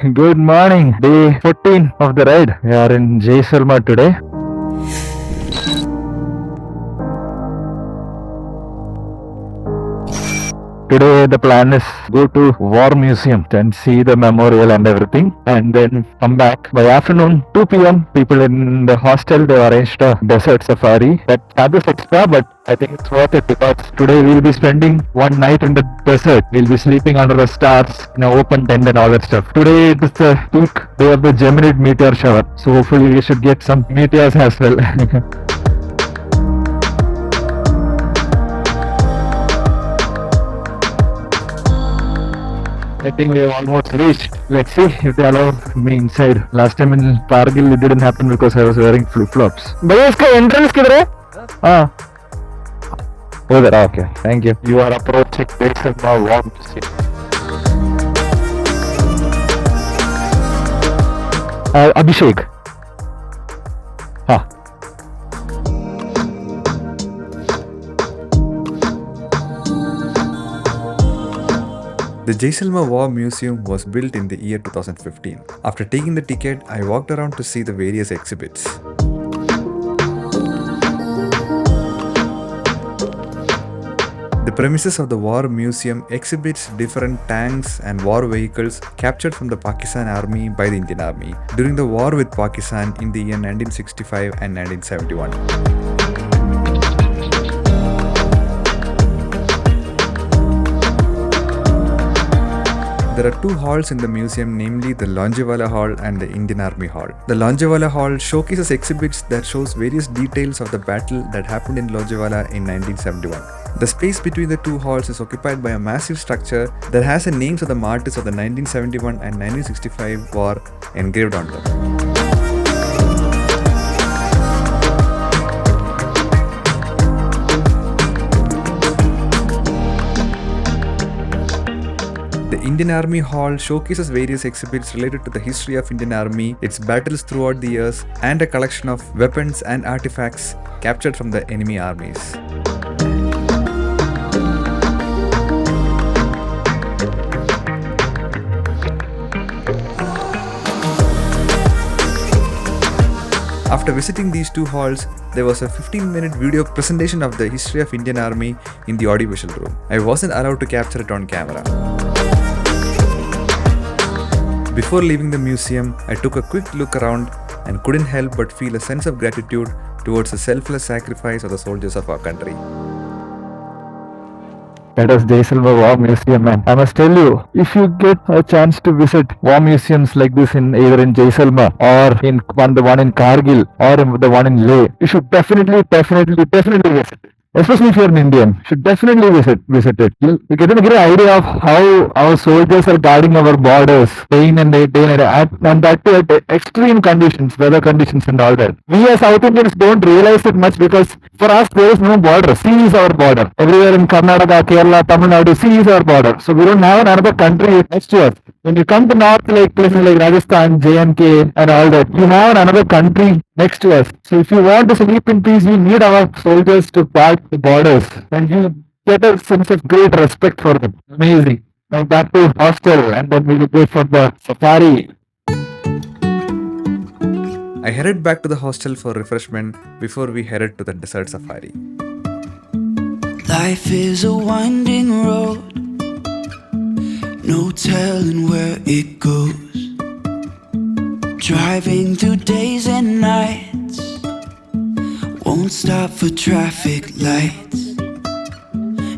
Good morning. Day 14 of the ride. We are in Jaisalmer today. Today the plan is go to War Museum and see the memorial and everything, and then come back by afternoon 2 p.m. People in the hostel they arranged a desert safari. That charges extra, but I think it's worth it because today we'll be spending one night in the desert. We'll be sleeping under the stars in an open tent and all that stuff. Today it is the peak day of the Geminid Meteor shower, so hopefully we should get some meteors as well. I think we have almost reached. Let's see if they allow me inside. Last time in Kargil it didn't happen because I was wearing flip-flops. भैया इसका entrance किधर है? हाँ. उधर. Okay. Thank you. You are approaching Jaisalmer War Museum. Abhishek. हाँ. The Jaisalmer War Museum was built in the year 2015. After taking the ticket, I walked around to see the various exhibits. The premises of the War Museum exhibits different tanks and war vehicles captured from the Pakistan Army by the Indian Army during the war with Pakistan in the year 1965 and 1971. There are two halls in the museum, namely the Longewala Hall and the Indian Army Hall. The Longewala Hall showcases exhibits that shows various details of the battle that happened in Longewala in 1971. The space between the two halls is occupied by a massive structure that has the names of the martyrs of the 1971 and 1965 war engraved on them. The Indian Army Hall showcases various exhibits related to the history of Indian Army, its battles throughout the years, and a collection of weapons and artifacts captured from the enemy armies. After visiting these two halls, there was a 15-minute video presentation of the history of Indian Army in the audiovisual room. I wasn't allowed to capture it on camera. Before leaving the museum, I took a quick look around and couldn't help but feel a sense of gratitude towards the selfless sacrifice of the soldiers of our country. That was Jaisalmer War Museum, and I must tell you, if you get a chance to visit war museums like this in either in Jaisalmer or in the one in Kargil or in the one in Leh, you should definitely visit it. Especially if you're an Indian, you should definitely visit it. You get an idea of how our soldiers are guarding our borders day in and day out, and that too at extreme conditions, weather conditions and all that. We as South Indians don't realize it much because for us there is no border. Sea is our border. Everywhere in Karnataka, Kerala, Tamil Nadu, sea is our border. So we don't have another country next to us. When you come to north, like places like Rajasthan, J&K and all that, you have another country next to us. So if you want to sleep in peace, you need our soldiers to guard the borders, and you get a sense of great respect for them. Amazing. Now back to hostel, and then we will go for the safari. I headed back to the hostel for refreshment before we headed to the desert safari. Life is a winding road, no telling where it goes. Driving through days and nights, won't stop for traffic lights.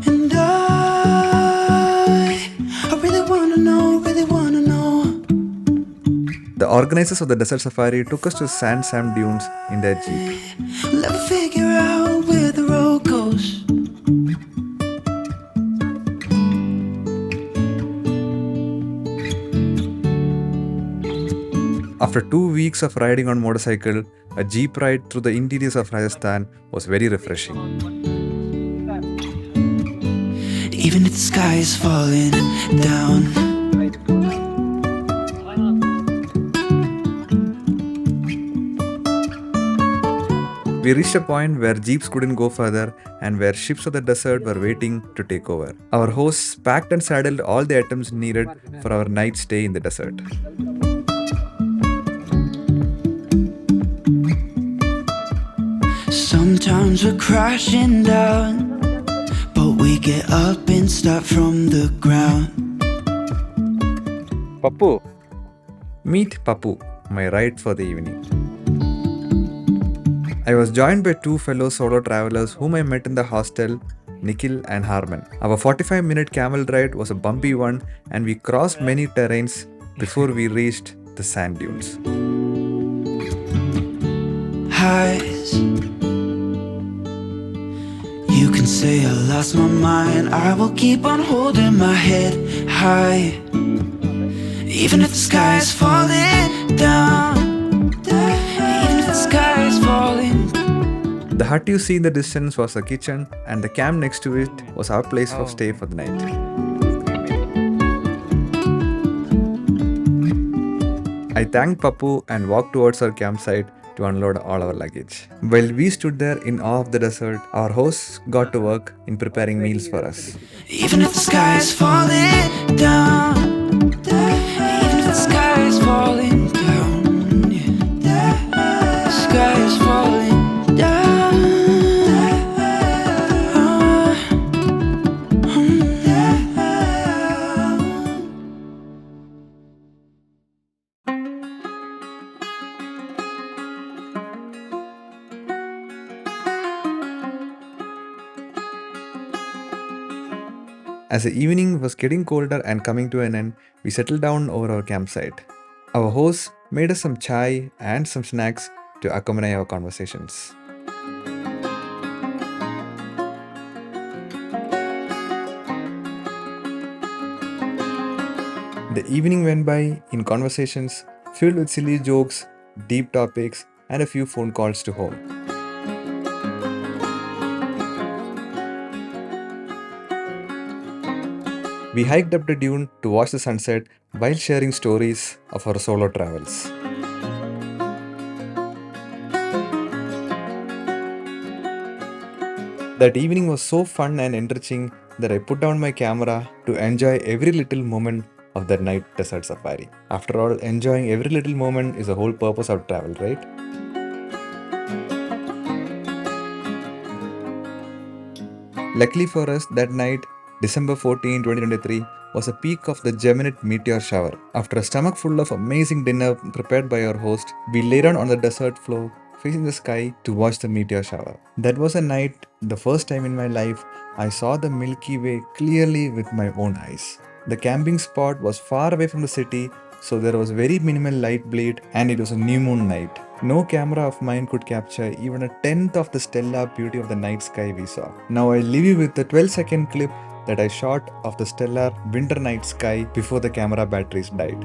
And I really wanna know. The organizers of the desert safari took us to sand dunes in their jeep. Let me figure out where the road goes. After 2 weeks of riding on motorcycle, a jeep ride through the interiors of Rajasthan was very refreshing. Even if the sky is falling down, We reached a point where jeeps couldn't go further and where ships of the desert were waiting to take over. Our hosts packed and saddled all the items needed for our night stay in the desert. Sometimes we're crashing down, but we get up and start from the ground. Pappu. Meet Pappu, my ride for the evening. I was joined by two fellow solo travelers whom I met in the hostel, Nikhil and Harman. Our 45-minute camel ride was a bumpy one and we crossed many terrains before we reached the sand dunes. Highs. You can say I lost my mind, I will keep on holding my head high. Even if the sky is falling down, even if the sky is falling. The hut you see in the distance was the kitchen and the camp next to it was our place of stay for the night. I thanked Pappu and walked towards our campsite to unload all our luggage. While we stood there in awe of the desert, our hosts got to work in preparing meals for us. Even if the sky is falling down, even if the sky is falling down, yeah. The sky is falling down. As the evening was getting colder and coming to an end, we settled down over our campsite. Our hosts made us some chai and some snacks to accompany our conversations. The evening went by in conversations filled with silly jokes, deep topics, and a few phone calls to home. We hiked up the dune to watch the sunset while sharing stories of our solo travels. That evening was so fun and enriching that I put down my camera to enjoy every little moment of that night desert safari. After all, enjoying every little moment is the whole purpose of travel, right? Luckily for us, that night, December 14, 2023, was a peak of the Geminid Meteor shower. After a stomach full of amazing dinner prepared by our host, we lay down on the desert floor facing the sky to watch the meteor shower. That was a night, the first time in my life, I saw the Milky Way clearly with my own eyes. The camping spot was far away from the city, so there was very minimal light bleed and it was a new moon night. No camera of mine could capture even a tenth of the stellar beauty of the night sky we saw. Now I leave you with the 12-second clip that I shot of the stellar winter night sky before the camera batteries died.